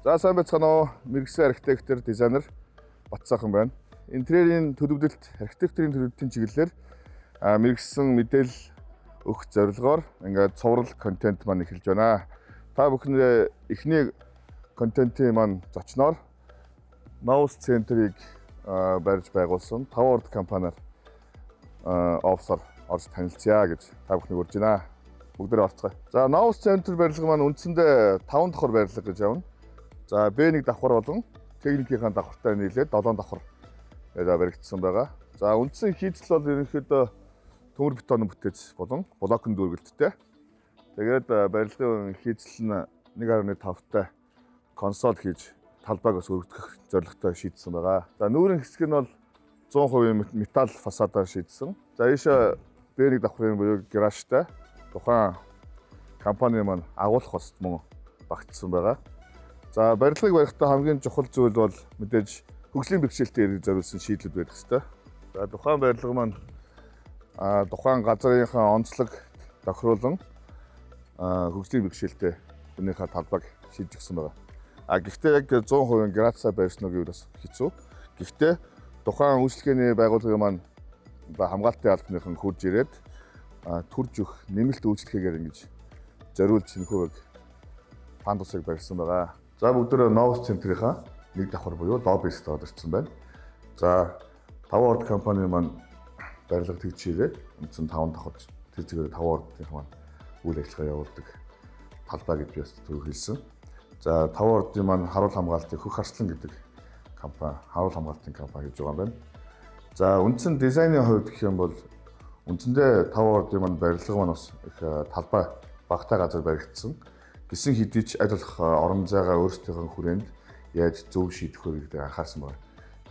За сайн байцгаана уу? Мэргэжлийн архитектор, дизайнер Батсайхан байна. Интерьерийн төлөвлөлт, архитектурын төлөвлөлтийн чиглэлээр мэргэжсэн мэдээлэл өгөх зорилгоор ингээд цуврал контент маань эхэлж байна. Та бүхэн эхний контентын маань зочноор Novus центрийг барьж байгуулсан 5 орд компаниар офсоор орж танилцъя гэж та бүхнийг урьж байна. Бүгдээрээ орцгоё. За Novus центр барилга маань үндсэндээ 5 давхар барилга гэж явна. За B1 давхар болон техникийн давхартай нийлээд 7 давхар баригдсан байгаа. За үндсэн хийцэл бол ерөнхийдөө төмөр бетонын бүтээц болон блокын дүүргэлттэй. Тэгээд барилгын хийцэл нь 1.5-тай консоль хийж талбайг бас өргөдөх зорилготой шийдсэн байгаа. За нүүрэн хэсэг нь бол 100% металл фасадаар шийдсэн. За ийшээ B1 давхрын буюу гаражтай тухайн компани маань агуулах бас мөн багтсан байгаа. За барилгыг барихдаа хамгийн чухал зүйл бол мэдээж хөгжлийн бэрхшээлтэй зориулсан шийдлүүд байх хэрэгтэй. За тухайн барилга маань тухайн газрынхаа онцлог тохируулан хөгжлийн бэрхшээлтэй өнөөхөө талбайг шийдэж өгсөн байгаа. Гэхдээ яг 100% грацаа барьсан үг бас хэцүү. Гэхдээ тухайн үйлчлэгээний байгууллагын маань хамгаалтын албаныхан хурж ирээд төрж өгөх нэмэлт үйлчлэгээр ингэж зориулж нөхөөг пандусыг барьсан байгаа. За бүгдөө Novus центрийнхаа нэг давхар буюу лоббист одорчсон байна. За 5 орд компани маань барилга тэгжээрээ үндсэн 5 давхар тэр зэгээр 5 ордын маань үйл ажиллагаа явуулдаг талбай гэж би бас зөв хэлсэн. За 5 ордын маань харуул хамгаалтын Хөх Арслан гэдэг компани, харуул хамгаалтын компани гэж байгаа юм байна. За үндсэн дизайны хувьд гэх юм бол үндсэндээ 5 ордын маань барилга маань бас их талбай багтаа газар баригдсан. Гисэн хэдий ч аль болох орон зайгаа өөрсдийнхөө хүрээнд яаж зөв шийдэх вэ гэдгийг анхаарсан байна.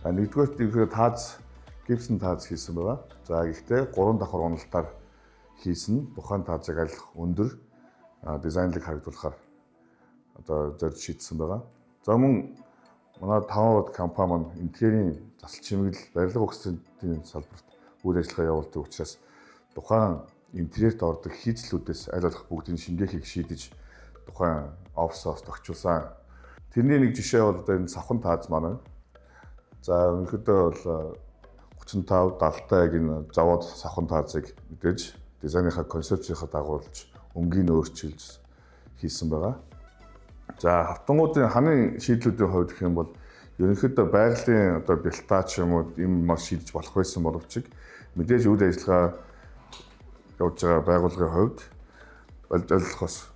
За нэгдүгээрт ихээр тааз, гипсэн тааз хийсэн байгаа. За гэхдээ 3 давхар уналтаар хийсэн тухайн таазыг аль болох өндөр дизайнлыг харагдуулахаар одоо зорж шийдсэн байгаа. За мөн манай 5 орд компани маань интерьерийн засал чимэглэл, барилга өгсөлийн салбарт үйл ажиллагаа явуулдаг учраас тухайн интерьерт ордог хийцлүүдээс аль болох бүгдийг шингээхийг шийдэж тухайн офсоос тогтчулсан. Тэрний нэг жишээ бол энэ савхан тааз маань. За өнөөдөө бол 35 70-тай яг энэ завод савхан таазыг мэдээж дизайныхаа концепцийнхаа дагуулж өнгийг өөрчилж хийсэн байгаа. За хавтангуудын хамгийн шийдлүүдийн хувьд гэх юм бол ерөнхийдөө байгалийн одоо бэлтаач юм уу юм маш шийдэж болох байсан боловч мэдээж үйл ажиллагаа явуулж байгаа байгууллагын хувьд аль бас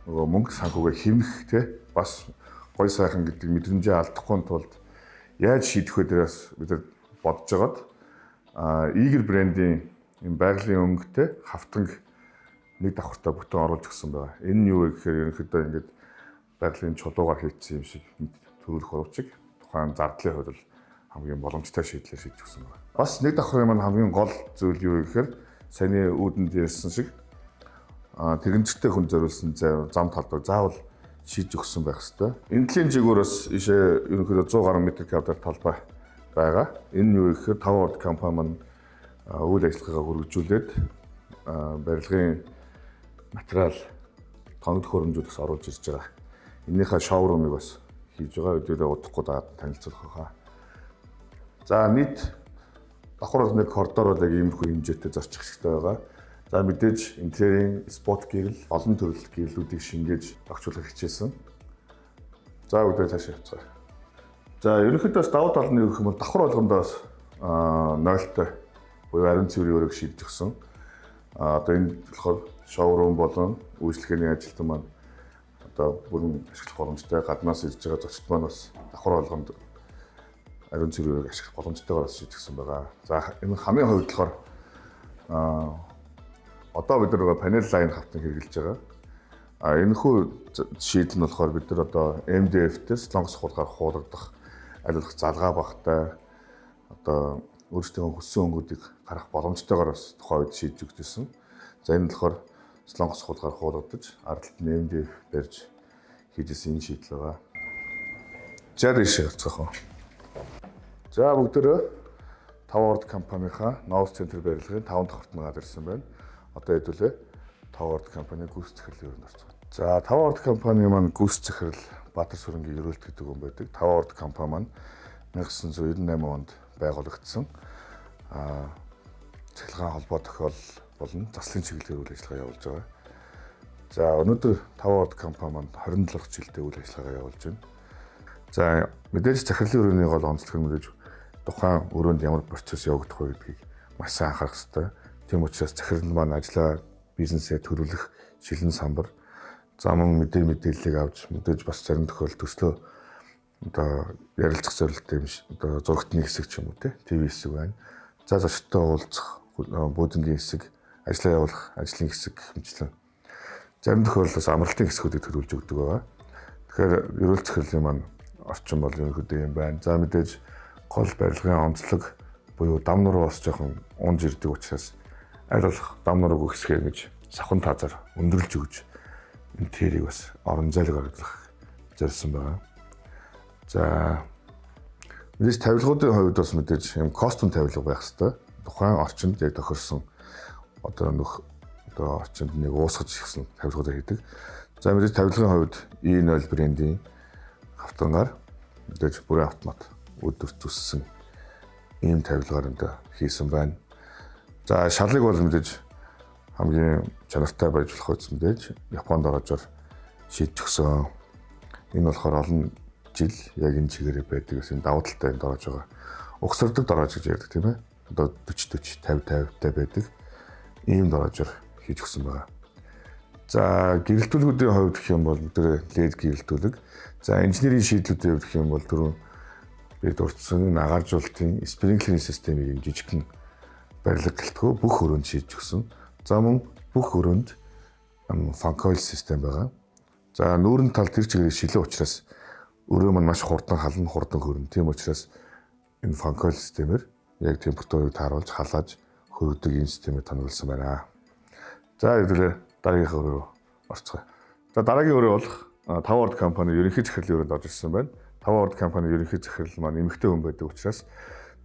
нөгөө мөнгө санхүүгээ хэмнэх бас гой сайхан гэдэг мэдрэмжээ алдахгүй тулд яаж шийдэх вэ дээрээс бид нар бодож байгаад Eagle брендийн энэ байгалийн өнгөтэй хавтанг нэг давхартай бүтэн оруулж өгсөн байгаа. Энэ нь юу вэ гэхээр ерөнхийдөө ингээд байгалийн чулуугаар хийцсэн юм шиг төрүүлэх урвчиг тухайн зардлын хувьд бол хамгийн боломжтой шийдлээр шийдэж өгсөн байна. Бас нэг давхрын маань хамгийн гол зүйл юу вэ гэхээр саяны үүдэнд ярьсан шиг тэрэгцтэй хүн зориулсан зам талбайг заавал шийдэж өгсөн байх хэрэгтэй. Энэтлийн жигүүрээс ишээ ерөнхийдөө 100 гаруй метр квадрат талбай байгаа. Энэ нь юу вэ гэхээр 5 орд компани маань үйл ажиллагаагаа хөрвжүүлээд барилгын материал тоног хөрөмжүүд бас оруулж ирж байгаа. Энийхээ шоурумыг бас хийж байгаа. Өдөрөө удахгүй танилцуулах хаа. За нийт давхар нэг коридор бол яг иймэрхүү хэмжээтэй зорчих хэрэгтэй байгаа. За мэдээж интерьерийн спот гэрэл, олон төрөл гэрлүүдийг шингээж тогтчуулах хичээсэн. За бүгдээ цааш явцгаая. За ерөнхийдөө давуу тал нь юу гэх юм бол давхар болгондоос 0-той буюу ариун цэврийн өрөөг шийдэж өгсөн. Одоо энэ болохоор шоурум болон үйлчлэгээний ажилтан маань одоо бүрэн ашиглах боломжтой гаднаас ирж байгаа зочид маань бас давхар болгонд ариун цэврийн өрөөг ашиглах боломжтойгоор бас шийдэж өгсөн байгаа. За энэ хамгийн хувьд болохоор одоо бид нар панел лайн хавтан хэрэгжилж байгаа. Энэхүү шийдэл нь болохоор бид нар одоо MDF-тэй солонгос хуулгаар хуулагдах аль болох залгаа багтай одоо өөрсдөө хүссэн өнгүүдийг гаргах боломжтойгоор бас тухайн үед шийдэж өгдөөсөн. За энэ болохоор солонгос хуулгаар хуулагдаж ардталт нь MDF барьж хийжсэн энэ шийдэл байгаа. За дэше явцгаах уу. За бүгдөө 5 орд компанийнхаа Novus центр барилгын 5 давхарт нь гадарсан байна. Одоо хэдүүлээ 5 орд компани гүйцэтгэл ер нь орцгоо. За 5 орд компани маань гүйцэтгэл Баатар сүрэнгийн ерөөлт гэдэг хүн байдаг. Таваард компани маань 1998 онд байгуулагдсан. Цахилгаан холбоо тохиол болон заслын чиглэлээр үйл ажиллагаа явуулж байгаа. За өнөөдөр Таваард компани маань 27 жилдээ үйл ажиллагаа явуулж байна. За мэдээж захирлын өрөөний гол онцлог нь мэдээж тухайн өрөөнд ямар процесс явагдах вэ гэдгийг маш сайн анхаарах хэрэгтэй. Тийм учраас захирал маань ажлаа бизнесээ төрүүлэх шилэн самбар, за мөн мэдээллийг авч мэдээж бас зарим тохиолдолд төслөө одоо ярилцах зорилттой юм шиг одоо зурагтны хэсэг ч юм уу ТV хэсэг байна. За зочдтой уулзах буудангийн хэсэг, ажлаа явуулах ажлын хэсэг гэх мэтлэн зарим тохиолдолд амралтын хэсгүүдийг төрүүлж өгдөг байгаа. Тэгэхээр ерөөл захирлын маань орчин бол ерөнхийдөө юм байна. За мэдээж гол барилгын онцлог буюу дам нуруу бас жоохон унж ирдэг учраас аль болох дам нурууг өгсгэй гэж савхан тазар өндөрлж өгж интерьерийг бас орон зайлг гаргах зорьсон байна. За мэдээж тавилгуудын хувьд бас мэдээж юм костюм тавилга байх хэрэгтэй. Тухайн орчинд яг тохирсон одоо орчинд нэг уусгаж ирсэн тавилгуудыг хийдэг. За мэдээж тавилгын хувьд E0 брендийн автомгаар мэдээж бүрэн автомат өдөр зүссэн ийм тавилгаар энэ хийсэн байна. За шалыг бол мэдээж хамгийн чанартай байж болох үс мэдээж Японд ороожор шийдчихсэн. Энэ болохоор олон жил яг энэ чигээрээ байдаг гэсэн давуу талтай энд ороож байгаа. Угсардаг дороож гэж ярьдаг тийм ээ. Одоо 40 50 байдаг. Ийм дороожор хийж өгсөн байгаа. За гэрэлтүүлгүүдийн хувьд гэх юм бол тэр LED гэрэлтүүлэг. За инженерийн шийдлүүдийн хувьд гэх юм бол түрүүн бид дурдсан агааржуулалтын спринклерийн системийг жижигхэн барилга гэлтгөө бүх өрөөнд шийдэж өгсөн. За мөн бүх өрөөнд фанкойл систем байгаа. За нүүрэн тал тэр чигээр шилэн учраас өрөө маань маш хурдан хална, хурдан хөрнө. Тийм учраас энэ фанкойл системээр яг температурыг тааруулж халааж хөргөдөг ийм системээр тоногдсон байна. За хэвлээ дараагийнхаа өрөө орцгоё. За дараагийн өрөө болох Таваард компани ерөнхий захирлын өрөөнд орж ирсэн байна. Таваард компани ерөнхий захирал маань эмэгтэй хүн байдаг учраас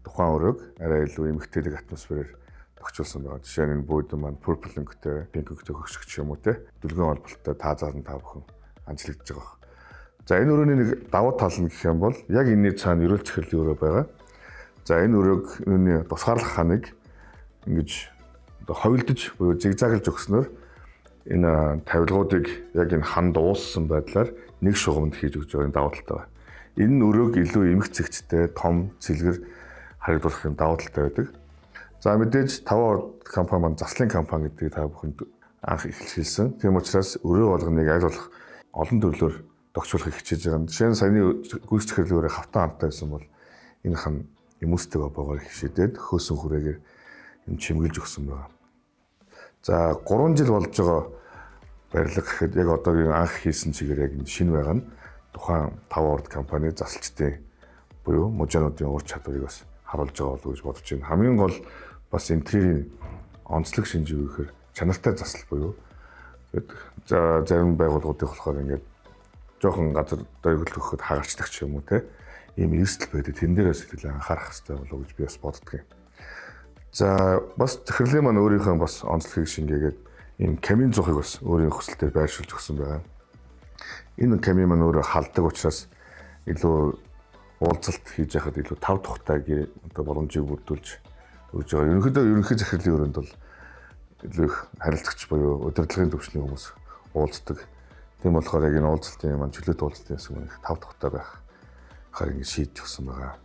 тухайн өрөөг арай илүү эмэгтэйлэг атмосферээр тогтчулсан байгаа. Жишээ нь энэ буудан маань purple өнгөтэй, pink өнгөтэй хөгшгч юм уу те. Дүлгэн холболттой таазаар нь та бүхэн анчлагдж байгаа. За энэ өрөөний нэг давуу тал нь гэх юм бол яг энэний цаана ерөөл захирлын өрөө байгаа. За энэ өрөөг үүний тусгаарлах ханыг ингэж одоо ховилдож буюу зигзаглаж өгснөөр энэ тавилгуудыг яг энэ ханд ууссан байдлаар нэг шугамд хийж өгч байгаа давуу талтай байна. Энэ өрөөг илүү эмх зэгцтэй, том, цэлгэр харагдуулах юм давуу талтай байдаг. За мэдээж Таваард компани маань заслын компани гэдгийг та бүхэнд анх эхэлж хэлсэн. Тийм учраас өрөө болгоныг аль болох олон төрлөөр тогтчуулахыг хичээж байгаа. Жишээ нь саяны гүйц захирлын өрөө хавтан хамтаа байсан бол энэ хан эмүүстэй боогоор хишээдээд хөөсөн хүрээгээр юм чимгэлж өгсөн байна. За 3 жил болж байгаа барилга гэхэд яг одоогийн анх хийсэн чигээр яг энэ шинэ байгаа нь тухайн Таваард компани засалчдын буюу мужаануудын ур чадварыг бас харуулж байгаа болов уу гэж бодож байна. Хамгийн гол бас интерьерийн онцлог шинж юу гэхээр чанартай засал буюу за зарим байгууллагуудын болохоор ингээд жоохон газар дөрвөл өгөхөд хагарчдаг ч юм уу те ийм эрсдэл байдаг. Тэн дээрээс сэтгэлээ анхаарах хэрэгтэй болов уу гэж би бас боддог юм. За бас захирлын маань өөрийнхөө бас онцлогийг шингээгээд ийм камин зуухыг бас өөрийн хүсэлтээр байршуулж өгсөн байгаа. Энэ камин маань өөрөө халдаг учраас илүү уулзалт хийж яхад илүү тав тухтай одоо боломжийг бүрдүүлж өгж байгаа. Ерөнхийдөө ерөнхий захирлын өрөөнд бол илүү их харилцагч буюу удирдлагын төвчний хүмүүс уулздаг. Тийм болохоор яг энэ уулзалтын маань чөлөөт уулзалтын хэсэг маань их тав тухтай байх хаар ингэ шийдэж өгсөн байгаа.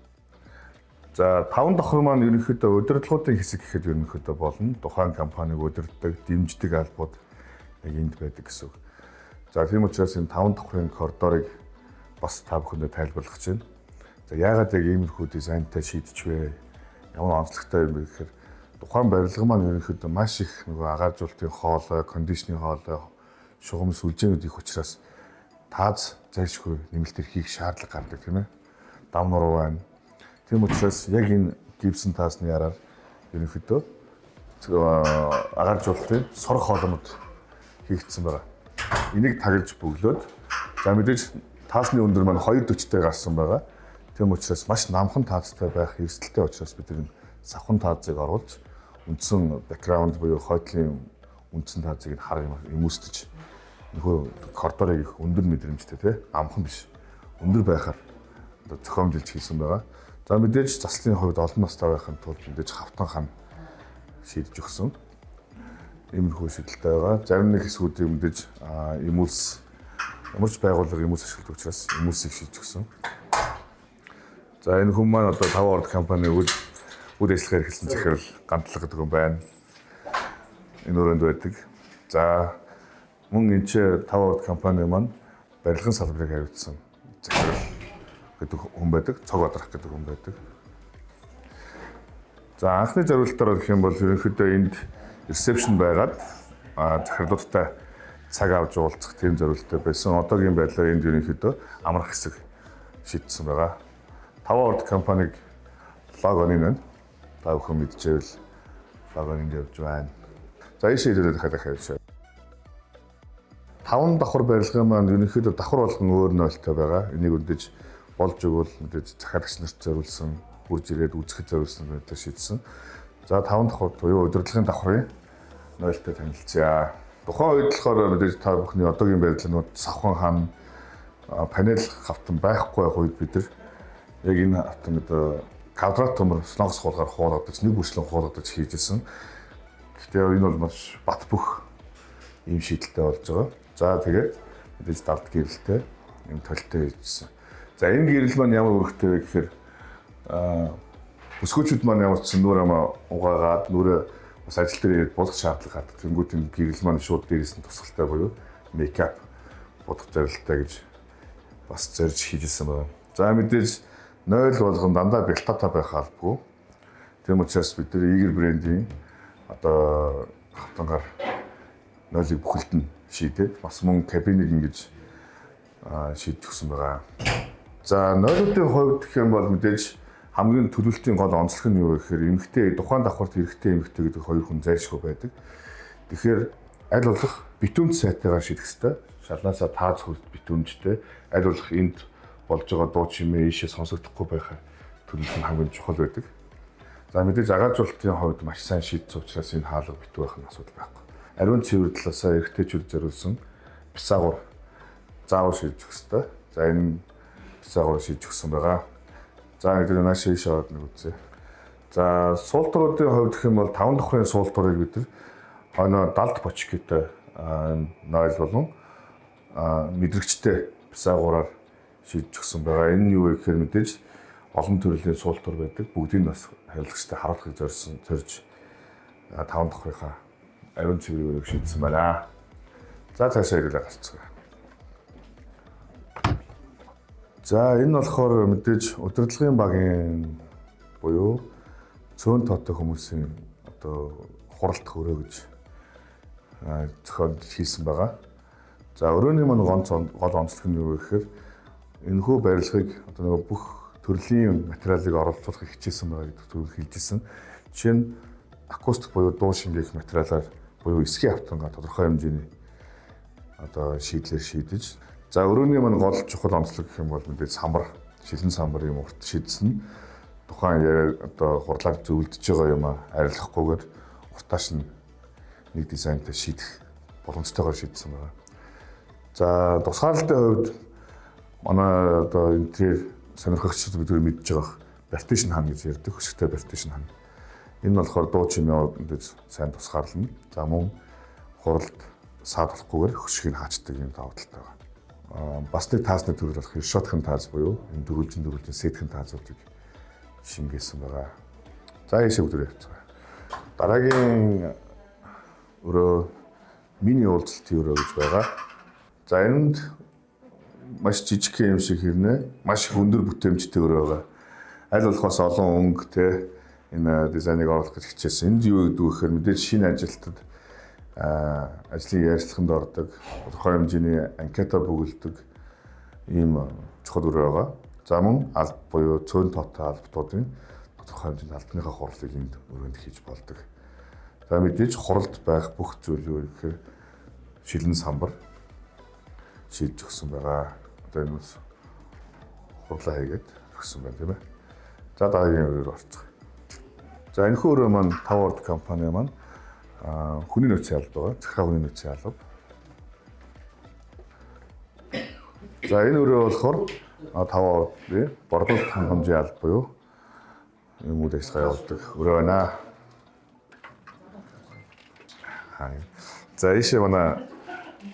За 5 давхар маань ерөнхийдөө удирдлагуудын хэсэг гэхэд ерөнхийдөө болно. Тухайн компаниг удирддаг, дэмждэг албууд яг энд байдаг гэсэн үг. За тийм учраас энэ 5 давхрын коридорыг бас та бүхэндээ тайлбарлах гэж байна. За яагаад яг иймэрхүү дизайнтай шийдчихвэ? Ямар онцлогтой юм бэ гэхээр тухайн барилга маань ерөнхийдөө маш их нөгөө агааржуулалтын хоолой, кондишны хоолой, шугам сүлжээнүүд их учраас тааз зайлшгүй нэмэлтээр хийх шаардлага гардаг тийм ээ. Дам нуруу байна. Тийм учраас яг энэ гипсэн таасны яраар ерөнхийдөө агааржуулалтын сорох хоолойнууд хийгдсэн байгаа. Энийг тагилж бөглөөд за мэдээж таасны өндөр маань 240-тэй гарсан байгаа. Тийм учраас маш намхан таацтай байх эрсдэлтэй учраас бид энэ савхан таазыг оруулж үндсэн бэкграунд буюу хойдлын үндсэн таазыг хар эмүүстэж нөхөө коридорыг их өндөр мэдрэмжтэй тий амхан биш өндөр байхаар одоо зохиомжилж хийсэн байгаа. За мэдээж заслын хувьд олон настай байхын тулд мэдээж хавтан хан шийдэж өгсөн. Иймэрхүү шийдэлтэй байгаа. Зарим нэг хэсгүүдийг мэдээж эмүүлс ямар ч байгууллага эмүүлс ашигладаг учраас эмүүлсийг шийдэж өгсөн. За энэ хүн маань одоо 5 орд компани үйл ажиллагаа эрхэлсэн захирал гантлаг гэдэг хүн байна. Энэ өрөөнд байдаг. За мөн энэ 5 орд компани маань барилгын салбарыг хариуцсан захирал гэдэг хүн байдаг. Цог Бадрах гэдэг хүн байдаг. За анхны зорилтоор гэх юм бол ерөнхийдөө энд ресепшн байгаад захирлуудтай цаг авч уулзах тийм зорилттой байсан. Одоогийн байдлаар энд ерөнхийдөө амрах хэсэг шийдсэн байгаа. 5 орд компаниг логоны нь та бүхэн мэдчихвэл логонд явж байна. За энэ шийдвэрээ дахиад явуулъя. 5 давхар барилгын маань ерөнхийдөө давхар болгон өөр нөлттэй байгаа. Энийг үдэж болж өгвөл мэдээж захиалагч нарт зориулсан, хурж ирээд үзэхэд зориулсан байдлаар шийдсэн. За 5 давхар буюу удирдлагын давхрын нөлттэй танилцъя. Тухайн үед болохоор мэдээж та бүхний одоогийн байдлаар савхан хан панел хавтан байхгүй байх үед бид нар яг энэ хавтан одоо квадрат төмөр солонгос хуулгаар хуулгадаж нэг бүрчлэн хуулгадаж хийжсэн. Гэхдээ энэ бол маш бат бөх ийм шийдэлтэй болж байгаа. За тэгээд мэдээж далд гэрэлтэй юм толтой хийжсэн. За энэ гэрэл маань ямар өргөтэй вэ гэхээр өсгөөчүүд маань ямар ч нүрэ угаагаад нүрэ бас ажил дээр ирээд болох шаардлага гардаг. Тэнгүүд энэ гэрэл маань шууд дээрээс нь тусгалтай буюу мейкап бодох зорилттой гэж бас зорж хийжсэн байна. За мэдээж 0 болгон дандаа бэлтата байх албагүй. Тийм учраас бид нар Игэр брендийн одоо хавтангаар 0-ыг бүхэлд нь шийдээд бас мөн кабиныг ингэж шийдэж өгсөн байгаа. За 0-уудын хувьд гэх юм бол мэдээж хамгийн төлөвлөлтийн гол онцлог нь юу вэ гэхээр эмэгтэй тухайн давхарт эрэгтэй эмэгтэй гэдэг хоёр хүн зайлшгүй байдаг. Тэгэхээр аль болох битүүмж сайтайгаар шийдэх хэрэгтэй. Шалнаасаа тааз хүрт битүүмжтэй аль болох энд болж байгаа дуу чимээ ийшээ сонсогдохгүй байхаар төлөвлөлт нь хамгийн чухал байдаг. За мэдээж агаажуулалтын хувьд маш сайн шийдсэн учраас энэ хаалга битүү байх нь асуудал байхгүй. Ариун цэвэр талаасаа эрэгтэйчүүд зориулсан бисаагуур заавал шийдэх хэрэгтэй. За энэ бисаагуур шийдэж өгсөн байгаа. За бид нааш ийш аваад нэг үзье. За суултуруудын хувьд гэх юм бол 5 давхрын суултурыг бид нар хойноо далд бочкитой 0 болон мэдрэгчтэй бисаагуураар шийдэж өгсөн байгаа. Энэ нь юу вэ гэхээр мэдээж олон төрлийн суултур байдаг. Бүгдийг бас хариуцлагчтай харуулахыг зорж 5 давхрынхаа ариун цэврийг шийдсэн байна. За цаашаа ирлээ гарцгаа. За энэ болохоор мэдээж удирдлагын багийн буюу цөөн тоотой хүмүүсийн одоо хуралт хөрөө гэж зохион хийсэн байгаа. За өрөөний маань гол онцлог нь юу вэ гэхээр энэхүү барилгыг одоо нэг бүх төрлийн материалыг оролцуулахыг хичээсэн байгаа гэдэг төрөөр хэлжсэн. Жишээ нь акустик буюу дуу шингээх материалаар буюу эсхийн хавтангаар тодорхой хэмжээний одоо шийдлэр шийдэж. За өрөөний маань гол чухал онцлог гэх юм бол мэдээж самбар, шилэн самбар юм урт шийдсэн. Тухайн одоо хурлаар зөвлөдөж байгаа юм арилгахгүйгээр уртааш нь нэг дизайнтай шийдэх боломжтойгоор шийдсэн байгаа. За тусгаарлалтын хувьд манай одоо интерьер сонирхогчдод бид мэдж байгаа партишн хан гэж ярьдаг, хөшгтэй партишн хан. Энэ нь болохоор дуу чимээ мэдээж сайн тусгаарлана. За мөн хуралд саадуулахгүйгээр хөшгийг хаачдаг юм давуу талтай байгаа. Бас нэг таасны төрөл болох решоткын таас буюу энэ дөрвөлжин сэтгэн таазуудыг шингээсэн байгаа. За ийшээ бүгдээ явцгаа. Дараагийн өрөө миний уулзалтын өрөө гэж байгаа. За энд маш жижиг юм шиг хэрнээ маш их өндөр бүтээмжтэй өрөө байгаа. Аль болохоос олон өнгө те энэ дизайныг оруулах гэж хичээсэн. Энд юу гэдэг вэ гэхээр мэдээж шинэ ажилтнад ажлын ярилцлаганд ордог, тодорхой хэмжээний анкета бүгэлдэг ийм чухал өрөө байгаа. За мөн алб буюу цөөн тоотой албатуудын тодорхой хэмжээний албаныхаа хурлыг энд өрөөнд хийж болдог. За мэдээж хуралд байх бүх зүйл юу гэхээр шилэн самбар шийдэж өгсөн байгаа. Одоо энэ бас хурлаа хийгээд өгсөн байна тийм ээ. За дараагийн өрөөр орцгоё. За энэхүү өрөө маань 5 орд компани маань хүний нөөцийн алба байгаа. Захиргаа хүний нөөцийн алба. За энэ өрөө болохоор таваа борлуулалт хангамжийн алба буюу юм үйл ажиллагаа явуулдаг өрөө байна. За ийшээ манай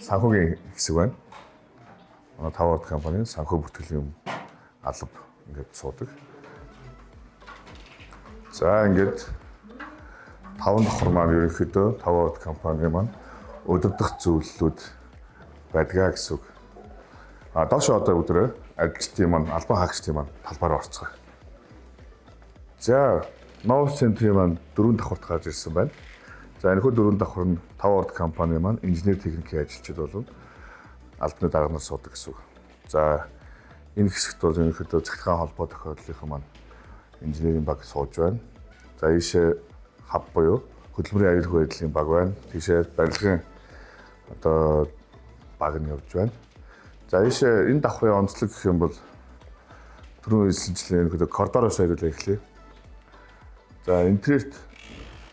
санхүүгийн хэсэг байна. Манай таваа компани санхүү бүтгэлийн алба ингээд суудаг. За ингээд 5 давхар маань ерөнхийдөө таваа компани маань өдөрдох зөвлөлүүд байдгаа гэсэн үг. Доош одоо өдрөө ажилчдын маань албан хаагчдын маань талбаар орцгоо. За Новус центрийн маань 4 давхарт гарч ирсэн байна. За энэхүү 4 давхар нь таваа компани маань инженер техникийн ажилчид болон албаны дарга нар суудаг гэсэн үг. За энэ хэсэгт бол ерөнхийдөө захиргаан холбоо тохиолдлынхан маань инженерийн баг сууж байна. За ийшээ хав буюу хөдөлмөрийн аюулгүй байдлын баг байна. Тийшээ барилгын одоо баг нь явж байна. За ийшээ энэ давхрын онцлог гэх юм бол түрүүн хэлсэнчлэн ерөнхийдөө коридороос хариулаа эхлэе. За интерьерт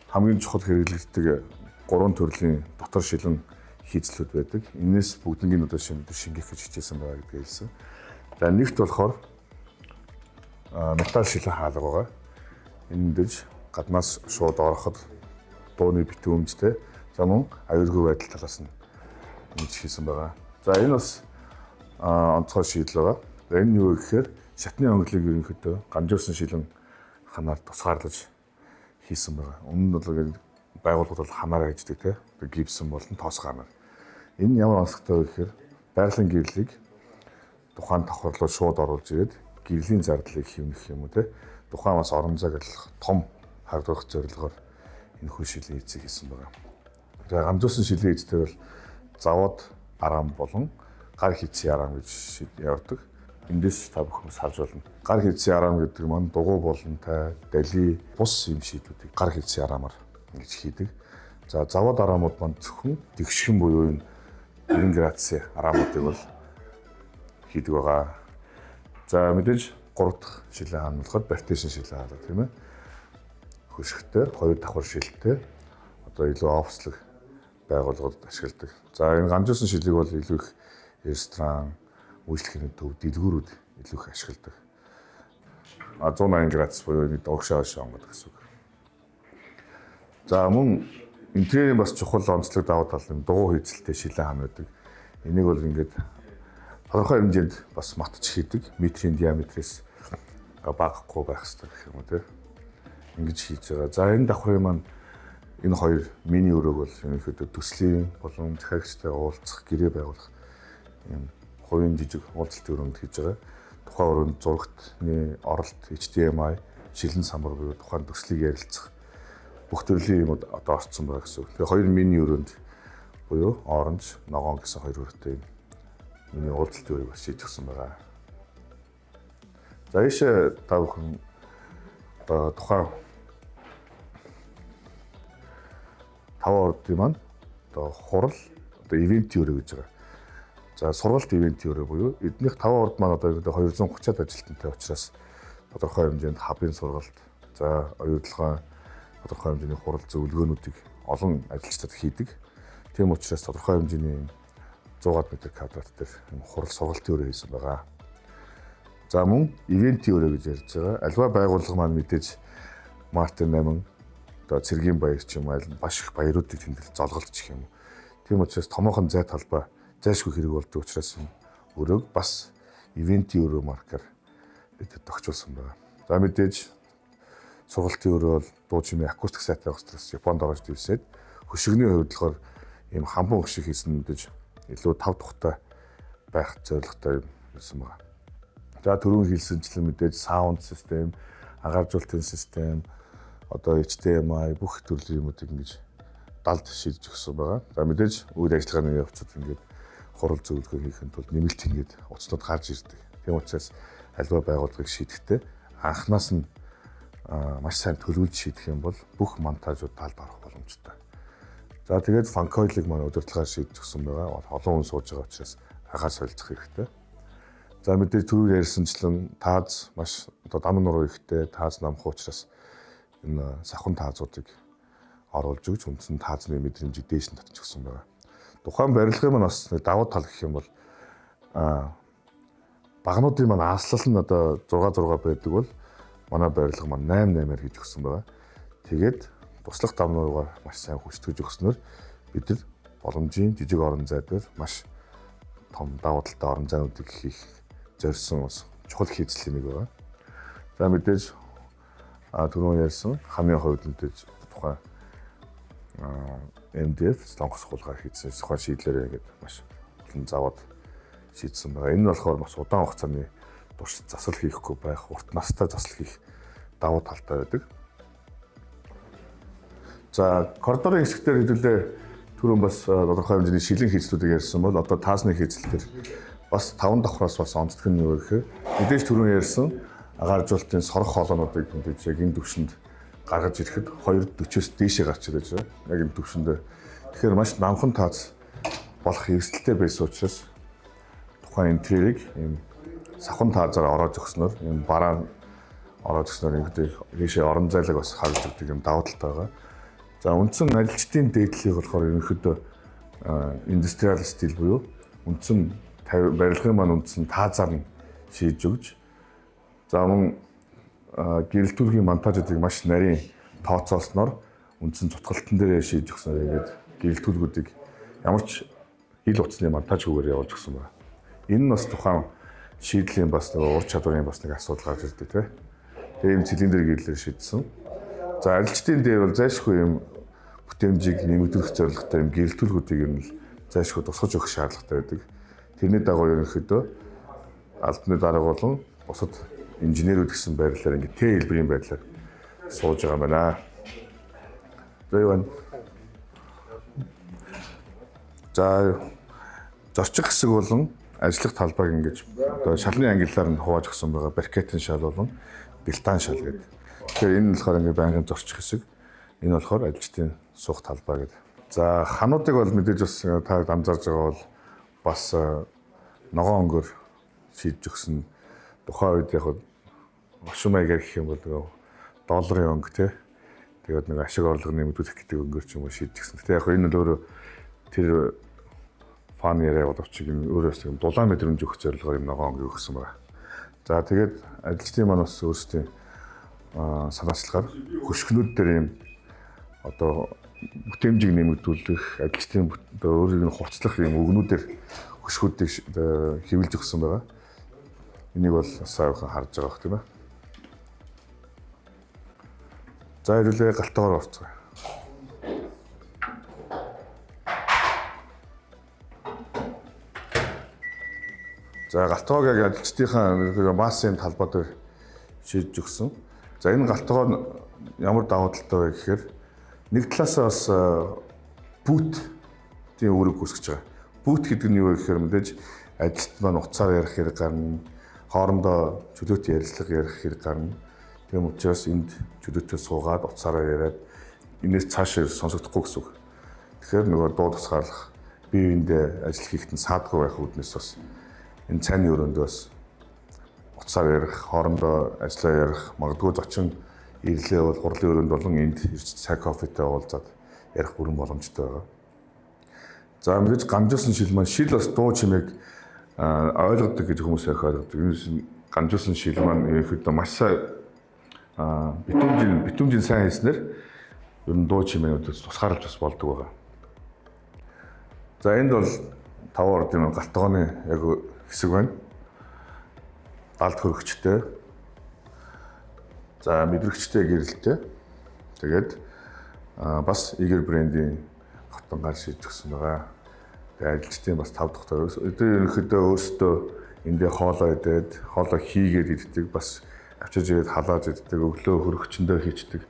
хамгийн чухал хэрэглэгддэг 3 төрлийн дотор шилэн хийцлүүд байдаг. Энээс бүгднийг одоо шингэх гэж хичээсэн байгаа гэдгийг хэлсэн. За нэгт болохоор металл шилэн хаалга байгаа. Энэ дэж гаднаас шууд ороход дууны битүүмжтэй. За мөн аюулгүй байдал талаас нь ингэж хийсэн байгаа. За энэ бас онцгой шийдэл байгаа. Энэ юу гэхээр шатны онголыг ерөнхийдөө гамжуулсан шилэн ханаар тусгаарлаж хийсэн байгаа. Өмнө нь бол байгууллагууд бол ханаар хайждаг те. Гипсэн болон тоос ханаар. Энэ ямар онцгой вэ гэхээр байгалийн гэрлийг тухайн давхарлуу шууд оруулж ирээд гэрлийн зардлыг хэмнэх юм уу те. Тухайн бас орон зайг том хардвах зорилгоор энэ хүү шилийн эцэг хийсэн байгаа. За гамжуулсан шилийн эцтэй бол завод арам болон гар хийцийн арам гэж явдаг. Эндээс та бүхэн харж болно. Гар хийцийн арам гэдэг маань дугуй болонтой, дали, бус юм шийдвүүдийг гар хийцийн арамаар ингэж хийдэг. За завод арамууд маань зөвхөн тэгшхэн буюу энэ 90 градусын арамуудыг бол хийдэг байгаа. За мэдээж 3 дахь шилэн хаан болохоор бартишн шилэн хаалга тийм ээ. Хөшгтэй, 2 давхар шилтэй одоо илүү офслог байгууллагууд ашигладаг. За энэ гамжуулсан шилийг бол илүү их ресторан, үйлчлэгийн төв, дэлгүүрүүд илүү их ашигладаг. 180 градус буюу нэг догшоо онгод гэсэн үг. За мөн интерьерийн бас чухал онцлог давуу тал нь дугуй хийцэлтэй шилэн хаан байдаг. Энийг бол ингээд тодорхой хэмжээнд бас матч хийдэг. Метрийн диаметрээс багахгүй байх хэрэгтэй гэх юм уу те. Ингэж хийж байгаа. За энэ давхрын маань энэ хоёр мини өрөөг бол ерөнхийдөө төслийн болон захирагчтай уулзах, гэрээ байгуулах юм хувийн жижиг уулзалтын өрөөнд хийж байгаа. Тухайн өрөөнд зурагтны оролт, HDMI, шилэн самбар буюу тухайн төслийг ярилцах бүх төрлийн юмуд одоо орцсон байгаа гэсэн үг. Тэгээ хоёр мини өрөөнд буюу оранж, ногоон гэсэн хоёр өрөөтэй миний уулзалтын өрөөг бас хийж өгсөн байгаа. За ийшээ та бүхэн одоо тухайн таваа ордын маань одоо хурал одоо ивентийн өрөө гэж байгаа. За сургалт ивентийн өрөө буюу эднийх таваа орд маань одоо 230-аад ажилтнтай учраас тодорхой хэмжээнд хабын сургалт, за оюутлогоо тодорхой хэмжээний хурал зөвлөгөөнүүдийг олон ажилчдад хийдэг. Тийм учраас тодорхой хэмжээний 100-аад метр квадрат дээр хурал сургалтын өрөө хийсэн байгаа. За мөн ивентийн өрөө гэж ярьж байгаа. Альва байгууллага маань мэдээж Мартин 8 одоо цэргийн баяр ч юм аль маш их баяруудыг тэмдэглэж золголдчих юм. Тийм учраас томоохон зай талбай зайлшгүй хэрэг болдог учраас өрөөг бас ивентийн өрөө маркаар бид тогтчулсан байна. За мэдээж сургалтын өрөө бол дуу чимээ акустик сайтай байх учраас Японд орж дэвсээд хөшигний хувьд болохоор ийм хамбан хөшиг хийсэн мэдээж илүү 5 тухтай байх зорилготой байсан байна. За түрүүн хэлсэнчлэн мэдээж саунд систем, анхааржуулалтын систем, одоо HDMI бүх төрлийн юмуудыг ингэж далд шийдэж өгсөн байгаа. За мэдээж үйл ажиллагааны явцад ингээд хурал зөвлөгөө хийхэд тулд нэмэлт ингээд уцнууд гарч ирдэг. Тийм учраас альва байгууллагыг шийдэхдээ анхнаас нь маш сайн төлөвлөж шийдэх юм бол бүх монтажууд талд орох боломжтой. За тэгээд фанкойлыг маань удирдлагаар шийдэж өгсөн байгаа. Олон хүн сууж байгаа учраас агаар солилцох хэрэгтэй. За мэдээж түрүү ярьсанчлан тааз маш одоо дам нуруу ихтэй тааз намх учраас энэ савхан таазуудыг оруулж өгч үндсэн таазны мэдрэмжийг дээш нь татж өгсөн байгаа. Тухайн барилгын маань бас давуу тал гэх юм бол багнуудын маань ааслал нь одоо 6 байдаг бол манай барилга маань 8-8-аар хийж өгсөн байгаа. Тэгээд туслах давнуугаар маш сайн хүчтгэж өгснөөр бид нар боломжийн жижиг орон зайдаар маш том давуу талтай орон зайнуудыг хийх зорьсон чухал хийцлийн нэг байгаа. За мэдээж түрүүн ярьсан хамгийн хувьд мэдээж тухайн MDF сонгос хулгаар хийсэн тухайн шийдлэрээ ингээд маш олон заваад шийдсэн байгаа. Энэ нь болохоор бас удаан хугацааны турш засал хийхгүй байх, урт настай засал хийх давуу талтай байдаг. За коридорын хэсгээр хэдүүлээ түрүүн бас тодорхой хэмжээний шилэн хийцлүүдийг ярьсан бол одоо таасны хийцлэлтэр бас 5 давхраас бас онцлог нь юу гэхээр мэдээж түрүүн ярьсан агааржуулалтын сорох хоолоонуудыг мэдээж яг энэ төвшөнд гаргаж ирэхэд 240-оос дээшээ гарч ирж байгаа. Яг энэ төвшөндөө. Тэгэхээр маш намхан таац болох эрсдэлтэй байсан учраас тухайн интерьерийг ийм савхан таазаар ороод өгснөөр ийм бараа ороод өгснөөр ингээд ийшээ орон зайлаг бас харж өгдөг юм давуу талтай байгаа. За үндсэн ажилчдын дээдлийг болохоор ерөнхийдөө индустриал стил буюу үндсэн барилгын маань үндсэн таазаар нь шийдэж өгч за мөн гэрэл төрхийн монтажуудыг маш нарийн тооцоолсноор үндсэн цутгалтан дээр шийдэж өгснөөр ингээд гэрэл төлгүүдийг ямар ч хил утасны монтажгүйгээр явуулж өгсөн байна. Энэ нь бас тухайн шийдлийн бас нэг ур чадварын бас нэг асуудал гарч ирдэг тийм. Тэгээ ийм цилиндр гэрлээр шийдсэн. За ажилчдын дээр бол зайлшгүй юм бүтээмжийг нэмэгдүүлэх зорилготой юм гэрэл төлгүүдийг ер нь зайлшгүй тусгаж өгөх шаардлагатай байдаг. Тэрний дагуу ерөнхийдөө албаны дарга болон бусад инженерүүд гэсэн байрлалаар ингээд Т хэлбэрийн байдлаар сууж байгаа юм байна. За юу вэ? За зорчих хэсэг болон ажиллах талбайг ингэж одоо шалны ангиллаар нь хувааж өгсөн байгаа. Баркетын шал болон бэлтан шал гэдэг. Тэгэхээр энэ нь болохоор ингээд байнгын зорчих хэсэг. Энэ болохоор ажилчдын суух талбай гэдэг. За хануудыг бол мэдээж бас та анзаарж байгаа бол бас ногоон өнгөөр шийдэж өгсөн. Тухайн үед яг орчин маягаар гэх юм бол долларын өнгө тий. Тэгээд нэг ашиг орлого нэмэгдүүлэх гэдэг өнгөөр ч юм уу шийдэж өгсөн. Гэтэ яг энэ нь өөрөө тэр фан яриа боловч юм өөрөөс юм дулаан мэдрэмж өгөх зорилгоор юм ногоон өнгө өгсөн байна. За тэгээд ажилчдын маань бас өөрсдийн санаачлагаар хөшгөнүүд дээр юм одоо бүтээмжийг нэмэгдүүлэх ажилчдын өөрийг нь хувцлах юм өгнүүдээр хөшгүүдийг хэвлэж өгсөн байгаа. Энийг бол сайхан харж байгаа хэрэг тийм ээ. За ирүүлээ галтаагаар орцгоё. За галтаагаар яг ажилчдынхаа массын талбай дээр шийдэж өгсөн. За энэ галтаагаар ямар давуу талтай вэ гэхээр нэг талаасаа бас бүүтийн үүрэг үүсгэж байгаа. Бүүт гэдэг нь юу вэ гэхээр мэдээж ажилт маань уцаар ярих хэрэг гарна, хоорондоо чөлөөт ярилцлага ярих хэрэг гарна. Тийм учраас энд чөлөөтэй суугаад уцаараа яриад энэс цаашаа сонсогдохгүй гэсэн үг. Тэгэхээр нөгөө дуу тусгаарлах, бие биендээ ажил хийхэд саадгүй байх үүднээс бас энэ цайны өрөөнд бас уцаар ярих, хоорондоо ажиллаа ярих, магадгүй зочин ирлээ бол хурлын өрөөнд болон энд ирж цай кофетэй уулзаад ярих бүрэн боломжтой байгаа. За мэдээж гамжуулсан шил маань шил бас дуу чимээг ойлгодог гэж хүмүүс их ойлгодог. Энэ гамжуулсан шил маань ерөөхдөө маш сайн битүүмжийн сайн хийснээр ер нь дуу чимээнүүдээс тусгаарлаж бас болдог байгаа. За энд бол 5 ордын галтгооны яг хэсэг байна. Далд хөрөгчтэй. За мэдрэгчтэй гэрэлтэй. Тэгээд бас Игэр брендийн хотонгаар шийдэж өгсөн байгаа. Тэгээд ажилчдын бас 5 дахь төрөс. Өдөр ерөнхийдөө өөрсдөө эндээ хоолоо идээд, хоолоо хийгээд иддэг, бас авчиж ирээд халааж иддэг, өглөө хөрөгчөндөө хийчдэг.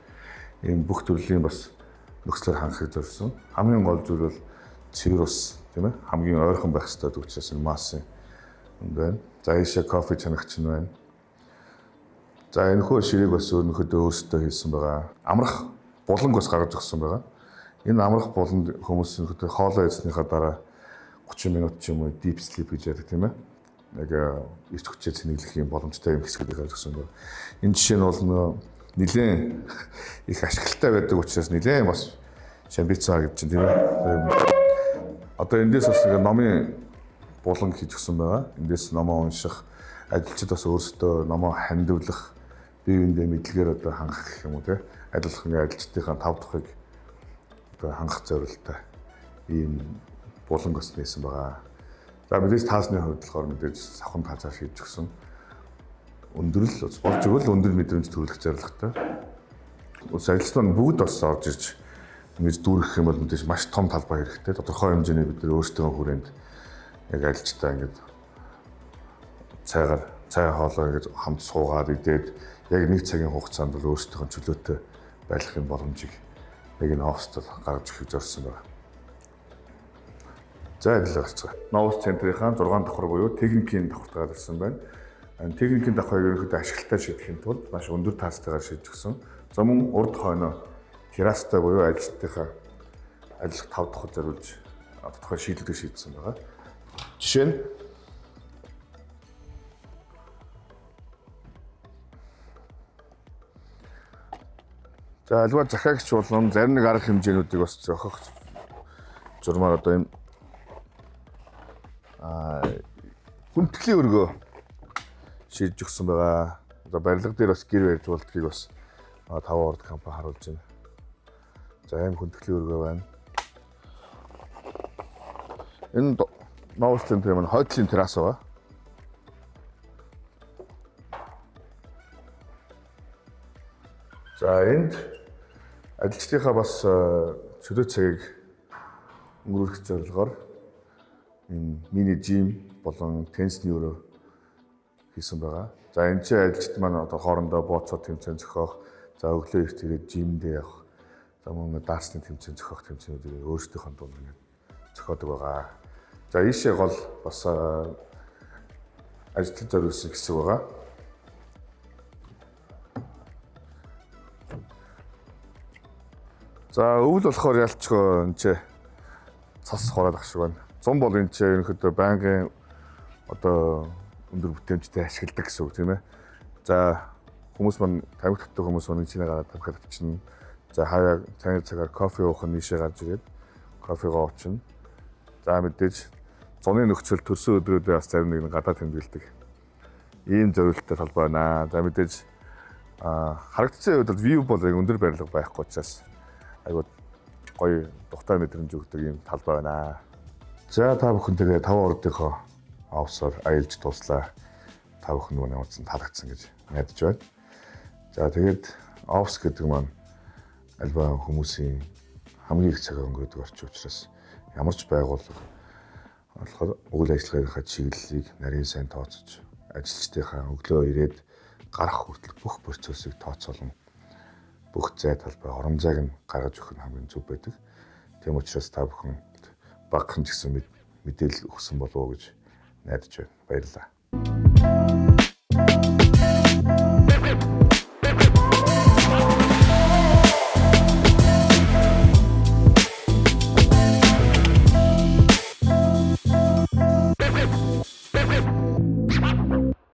Ийм бүх төрлийн бас нөхцөлөөр хангахыг зорьсон. Хамгийн гол зүйл бол цэвэр ус, тийм ээ? Хамгийн ойрхон байх хэрэгтэй учраас энэ массын юм байна. За ийшээ кофе чанагч нь байна. За энэхүү ширийг бас өөрнөхөдөө өөрсдөө хийсэн байгаа. Амрах буланг бас гаргаж өгсөн байгаа. Энэ амрах буланд хүмүүс нөхөдөө хоолоо идснийхаа дараа 30 минут ч юм уу deep sleep гэж яадаг тийм ээ. Яг эрт хүчээр цэнэглэх юм боломжтой юм хэсгүүдийг гаргаж өгсөн байна. Энэ жишээ нь бол нэлээд их ашиглалтай байдаг учраас нэлээд бас шамбицсан гэж чинь тийм ээ. Одоо эндээс бас нэг номын буланг хийж өгсөн байгаа. Эндээс номоо унших, ажилчид бас өөрсдөө номоо хандивлах, бие биендээ мэдлэгээр одоо хангах гэх юм уу те. Ажиллах ажилчдынхаа 5 дахыг одоо хангах зорилттой ийм буланг бас нээсэн байгаа. За мэдээж таасны хувьд болохоор мэдээж савхан тазаар шийдэж өгсөн. Өндөрлөл болж өгөл өндөр мэдрэмж төрүүлэх зорилготой. Ус ажилтнууд бүгд бас орж ирж ингэж дүүрэх юм бол мэдээж маш том талбай хэрэгтэй. Тодорхой хэмжээний бид нар өөрсдөө хүрээнд яг ажилчтай ингэж цай хоолой ингэж хамт суугаад идээд яг нэг цагийн хугацаанд бол өөрсдийнхөө чөлөөтэй байлгахын боломжийг нэг нь офстол гаргаж өгөх зорьсон байна. За адил гарцгаа. Новус центрийнхаа 6 давхар буюу техникийн давхартайгаар ирсэн байна. Техникийн давхрыг ерөнхийдөө ашигладаг шийдэхин тулд маш өндөр таастайгаар шийдэж өгсөн. За мөн урд хойноо террастай буюу ажилтныхаа ажиллах 5 давхар зориулж тодорхой шийдлүүдийг шийдсэн байгаа. Жишээ нь за альва захиагч болон зарим нэг арга хэмжээнүүдийг бас зохиох журмаар одоо юм хүндэтгэлийн өргөө шийдэж өгсөн байгаа. Одоо барилга дээр бас гэр барьж болдгийг бас 5 орд компани харуулж байна. За ийм хүндэтгэлийн өргөө байна. Энэ Новус центрын маань хойдлын террас байгаа. За энд ажилчдынхаа бас чөлөө цагийг өнгөрүүлэх зорилгоор энэ мини жим болон теннисний өрөө хийсэн байгаа. За энэ чинь ажилчид маань одоо хоорондоо бооцоо тэмцээн зохиох, за өглөө эрт ирээд жимдээ явах, за мөн даасны тэмцээн зохиох тэмцээнүүдийг өөрсдийнхөө дунд ингэ зохиодог байгаа. За ийшээ гол бас ажилтнууд зориулсан хэсэг байгаа. За өвөл болохоор ялчгүй энэ ч цас хураад ах шиг байна. Зун бол энэ ч ерөнхийдөө байнгын одоо өндөр бүтээмжтэй ашигладаг гэсэн үг тийм ээ. За хүмүүс маань тамхи татдаг хүмүүс маань чинээ гараад тамхи татчихна. За хаяа цайны цагаар кофе уух нь ийшээ гарч ирээд кофегоо уучна. За мэдээж зуны нөхцөл төрсөн өдрүүдэд бас зарим нэг нь гадаа тэмдэглэдэг. Ийм зорилттой талбай байна. За мэдээж харагдсан үед бол view бол өндөр барилга байхгүй учраас айгуу гоё тухтай мэдрэмж өгдөг юм талбай байна. За та бүхэндээ 5 ордынхоо офсоор аялж дуслаа. Та бүхэн маань явуулсан таалагдсан гэж найдаж байна. За тэгээд офс гэдэг маань альва хүмүүсийн хамгийн их цаг өнгөрөөдөг орчин учраас ямар ч байгууллага болохоор үйл ажиллагааныхаа чиглэлийг нарийн сайн тооцож ажилчдынхаа өглөө ирээд гарах хүртэл бүх процессыг тооцоолон бүх зай талбай орон зайг нь гаргаж өгөх нь хамгийн зөв байдаг. Тийм учраас та бүхэн багахан ч гэсэн мэдээлэл өгсөн болов уу гэж найдаж байна. Баярлалаа.